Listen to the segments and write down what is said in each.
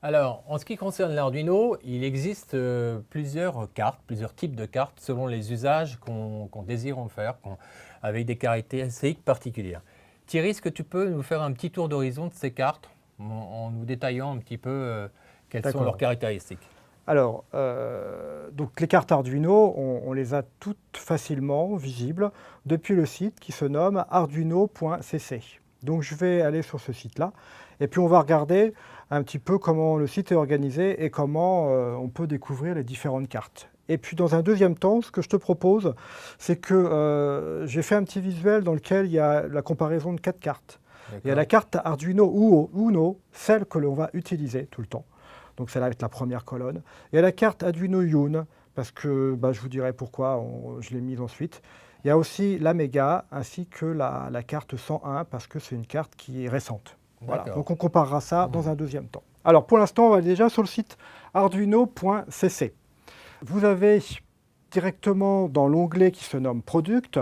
Alors, en ce qui concerne l'Arduino, il existe plusieurs cartes, plusieurs types de cartes selon les usages qu'on désire en faire, avec des caractéristiques particulières. Thierry, est-ce que tu peux nous faire un petit tour d'horizon de ces cartes en nous détaillant un petit peu quelles sont leurs caractéristiques? Alors, donc les cartes Arduino, on les a toutes facilement visibles depuis le site qui se nomme arduino.cc. Donc je vais aller sur ce site-là et puis on va regarder un petit peu comment le site est organisé et comment on peut découvrir les différentes cartes. Et puis dans un deuxième temps, ce que je te propose, c'est que j'ai fait un petit visuel dans lequel il y a la comparaison de 4 cartes. Il y a la carte Arduino Uno, celle que l'on va utiliser tout le temps. Donc celle-là va être la première colonne. Il y a la carte Arduino Yun, parce que je vous dirai pourquoi je l'ai mise ensuite. Il y a aussi la Mega, ainsi que la carte 101, parce que c'est une carte qui est récente. Voilà. Donc on comparera ça dans un deuxième temps. Alors pour l'instant, on va déjà sur le site arduino.cc. Vous avez directement dans l'onglet qui se nomme Product,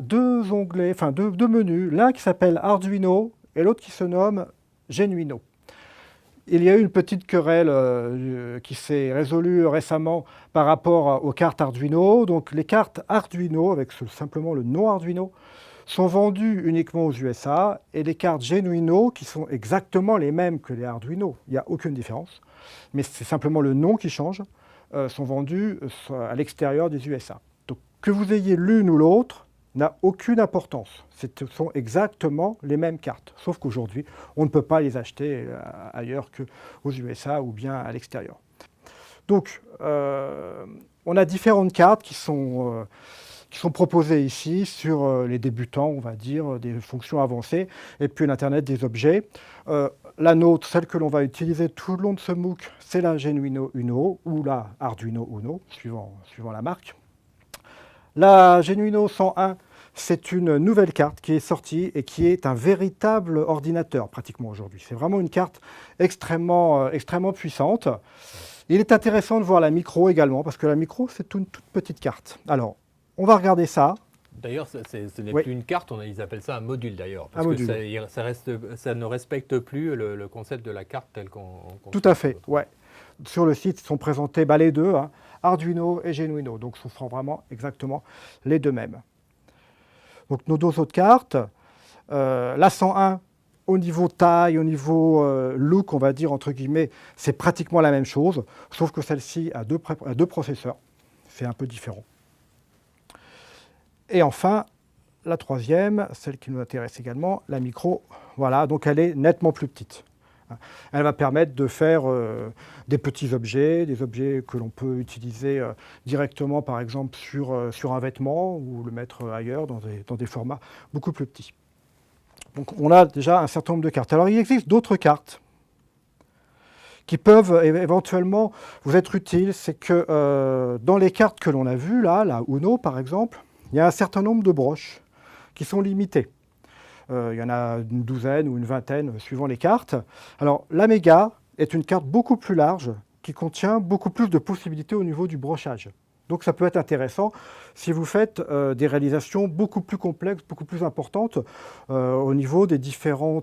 deux onglets, enfin deux menus, l'un qui s'appelle Arduino et l'autre qui se nomme Genuino. Il y a eu une petite querelle qui s'est résolue récemment par rapport aux cartes Arduino. Donc les cartes Arduino, avec simplement le nom Arduino, sont vendues uniquement aux USA, et les cartes Genuino, qui sont exactement les mêmes que les Arduino, il n'y a aucune différence, mais c'est simplement le nom qui change, sont vendues à l'extérieur des USA. Donc que vous ayez l'une ou l'autre n'a aucune importance. Ce sont exactement les mêmes cartes, sauf qu'aujourd'hui, on ne peut pas les acheter ailleurs qu'aux USA ou bien à l'extérieur. Donc, on a différentes cartes qui sont proposées ici sur les débutants, on va dire, des fonctions avancées, et puis l'Internet des objets. La nôtre, celle que l'on va utiliser tout le long de ce MOOC, c'est la Genuino Uno ou la Arduino Uno, suivant la marque. La Genuino 101, c'est une nouvelle carte qui est sortie et qui est un véritable ordinateur pratiquement aujourd'hui. C'est vraiment une carte extrêmement puissante. Il est intéressant de voir la micro également, parce que la micro, c'est une toute petite carte. Alors, on va regarder ça. D'ailleurs, ce n'est plus une carte, ils appellent ça un module d'ailleurs. Parce que ça ne respecte plus le concept de la carte tel qu'on... Tout à fait, ouais. Sur le site, sont présentés les deux, Arduino et Genuino. Donc, ce seront vraiment exactement les deux mêmes. Donc, nos deux autres cartes, la 101, au niveau taille, au niveau look, on va dire, entre guillemets, c'est pratiquement la même chose, sauf que celle-ci a deux processeurs. C'est un peu différent. Et enfin, la troisième, celle qui nous intéresse également, la micro, voilà, donc elle est nettement plus petite. Elle va permettre de faire des petits objets, des objets que l'on peut utiliser directement, par exemple, sur un vêtement ou le mettre ailleurs dans des formats beaucoup plus petits. Donc on a déjà un certain nombre de cartes. Alors il existe d'autres cartes qui peuvent éventuellement vous être utiles. C'est que dans les cartes que l'on a vues, là, la Uno par exemple, il y a un certain nombre de broches qui sont limitées. Il y en a une douzaine ou une vingtaine suivant les cartes. Alors la Mega est une carte beaucoup plus large qui contient beaucoup plus de possibilités au niveau du brochage. Donc ça peut être intéressant si vous faites des réalisations beaucoup plus complexes, beaucoup plus importantes au niveau des différents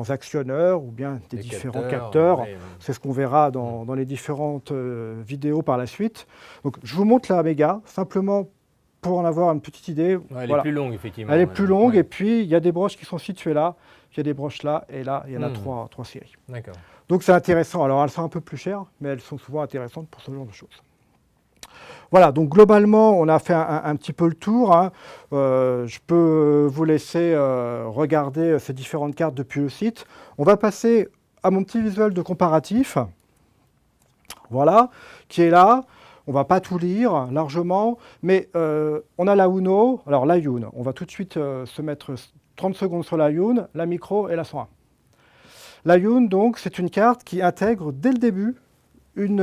actionneurs ou bien des différents capteurs. Ouais. C'est ce qu'on verra dans les différentes vidéos par la suite. Donc je vous montre la Mega, simplement pour en avoir une petite idée. Ouais, elle est plus longue, effectivement. Elle est plus longue, et puis il y a des broches qui sont situées là, il y a des broches là, et là, il y en a trois séries. D'accord. Donc c'est intéressant. Alors elles sont un peu plus chères, mais elles sont souvent intéressantes pour ce genre de choses. Voilà, donc globalement, on a fait un petit peu le tour. Je peux vous laisser regarder ces différentes cartes depuis le site. On va passer à mon petit visuel de comparatif, voilà, qui est là. On ne va pas tout lire largement, mais on a la Uno, alors la Yun. On va tout de suite se mettre 30 secondes sur la Yun, la micro et la 101. La Yun, donc, c'est une carte qui intègre dès le début une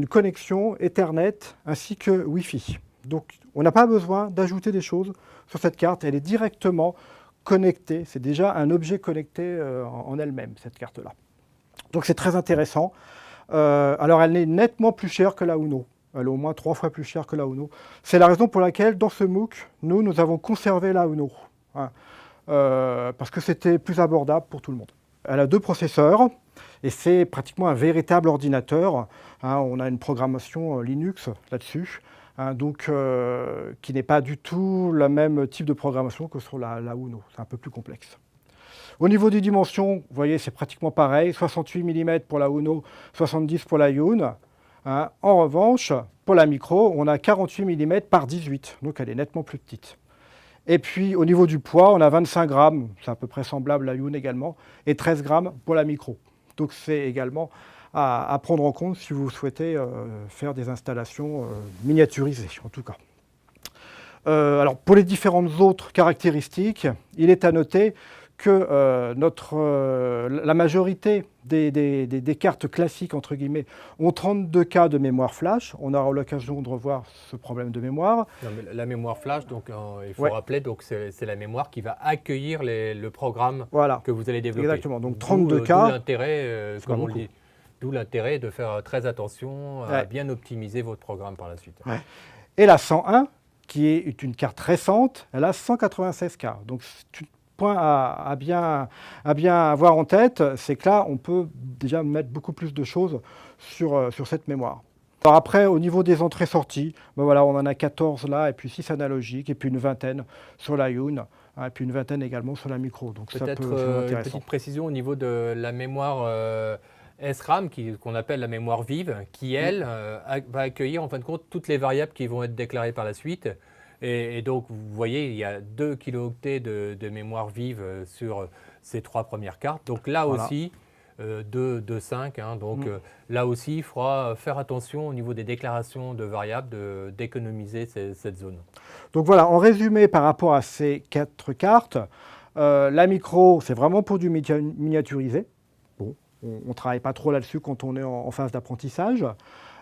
connexion Ethernet ainsi que Wi-Fi. Donc, on n'a pas besoin d'ajouter des choses sur cette carte. Elle est directement connectée. C'est déjà un objet connecté en elle-même, cette carte-là. Donc, c'est très intéressant. Alors, elle est nettement plus chère que la Uno. Elle est au moins 3 fois plus chère que la Uno. C'est la raison pour laquelle, dans ce MOOC, nous avons conservé la Uno. Parce que c'était plus abordable pour tout le monde. Elle a 2 processeurs et c'est pratiquement un véritable ordinateur. On a une programmation Linux là-dessus, donc qui n'est pas du tout le même type de programmation que sur la Uno. C'est un peu plus complexe. Au niveau des dimensions, vous voyez, c'est pratiquement pareil. 68 mm pour la Uno, 70 pour la Yun. En revanche, pour la micro, on a 48 mm par 18, donc elle est nettement plus petite. Et puis au niveau du poids, on a 25 grammes, c'est à peu près semblable à Yun également, et 13 grammes pour la micro. Donc c'est également à prendre en compte si vous souhaitez faire des installations miniaturisées, en tout cas. Alors pour les différentes autres caractéristiques, il est à noter que la majorité des cartes classiques, entre guillemets, ont 32 K de mémoire flash. On aura l'occasion de revoir ce problème de mémoire. Non, mais la mémoire flash, donc, il faut rappeler, donc c'est la mémoire qui va accueillir le programme que vous allez développer. Exactement, donc 32 K. D'où l'intérêt, comme on le dit, d'où l'intérêt de faire très attention à bien optimiser votre programme par la suite. Et la 101, qui est une carte récente, elle a 196 K. Donc point à bien avoir en tête, c'est que là, on peut déjà mettre beaucoup plus de choses sur cette mémoire. Alors après, au niveau des entrées-sorties, ben voilà, on en a 14 là, et puis 6 analogiques, et puis une vingtaine sur la Yun, et puis une vingtaine également sur la micro. Donc peut-être une petite précision au niveau de la mémoire SRAM, qu'on appelle la mémoire vive, qui, elle, va accueillir en fin de compte toutes les variables qui vont être déclarées par la suite. Et donc, vous voyez, il y a 2 kilooctets de mémoire vive sur ces 3 premières cartes. Donc là aussi, 5. Donc là aussi, il faudra faire attention au niveau des déclarations de variables, d'économiser cette zone. Donc voilà, en résumé, par rapport à ces 4 cartes, la micro, c'est vraiment pour du miniaturisé. Bon, on ne travaille pas trop là-dessus quand on est en phase d'apprentissage.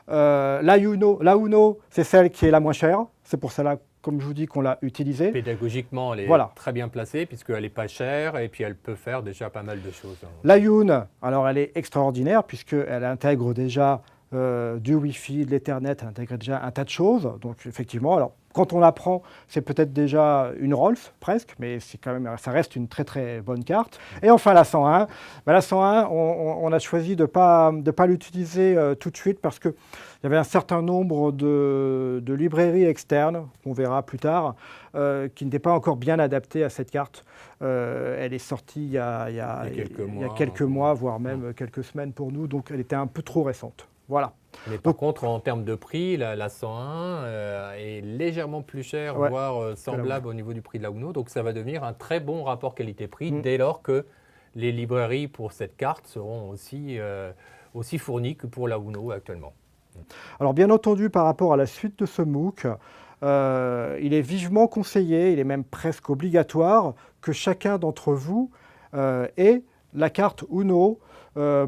La Uno, c'est celle qui est la moins chère. C'est pour cela, comme je vous dis, qu'on l'a utilisée. Pédagogiquement, elle est très bien placée puisqu'elle n'est pas chère et puis elle peut faire déjà pas mal de choses. La Yun, alors elle est extraordinaire puisqu'elle intègre déjà du Wi-Fi, de l'Ethernet, elle intègre déjà un tas de choses. Donc effectivement, alors quand on apprend, c'est peut-être déjà une Rolls presque, mais c'est quand même, ça reste une très très bonne carte. Et enfin la 101, la 101, on a choisi de pas l'utiliser tout de suite parce qu'il y avait un certain nombre de librairies externes, qu'on verra plus tard, qui n'étaient pas encore bien adaptées à cette carte. Elle est sortie il y a quelques mois, voire même quelques semaines pour nous, donc elle était un peu trop récente. Voilà. Mais par contre, en termes de prix, la 101 est légèrement plus chère, voire semblable au niveau du prix de la Uno. Donc ça va devenir un très bon rapport qualité-prix dès lors que les librairies pour cette carte seront aussi fournies que pour la Uno actuellement. Alors bien entendu, par rapport à la suite de ce MOOC, il est vivement conseillé, il est même presque obligatoire que chacun d'entre vous ait la carte Uno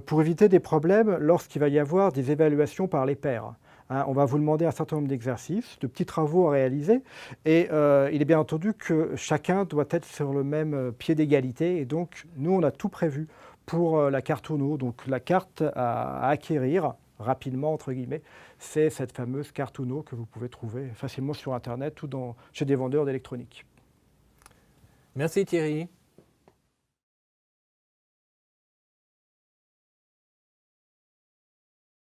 pour éviter des problèmes lorsqu'il va y avoir des évaluations par les pairs. On va vous demander un certain nombre d'exercices, de petits travaux à réaliser, et il est bien entendu que chacun doit être sur le même pied d'égalité, et donc nous on a tout prévu pour la carte Uno. Donc la carte à acquérir rapidement, entre guillemets, c'est cette fameuse carte Uno que vous pouvez trouver facilement sur Internet ou chez des vendeurs d'électronique. Merci Thierry.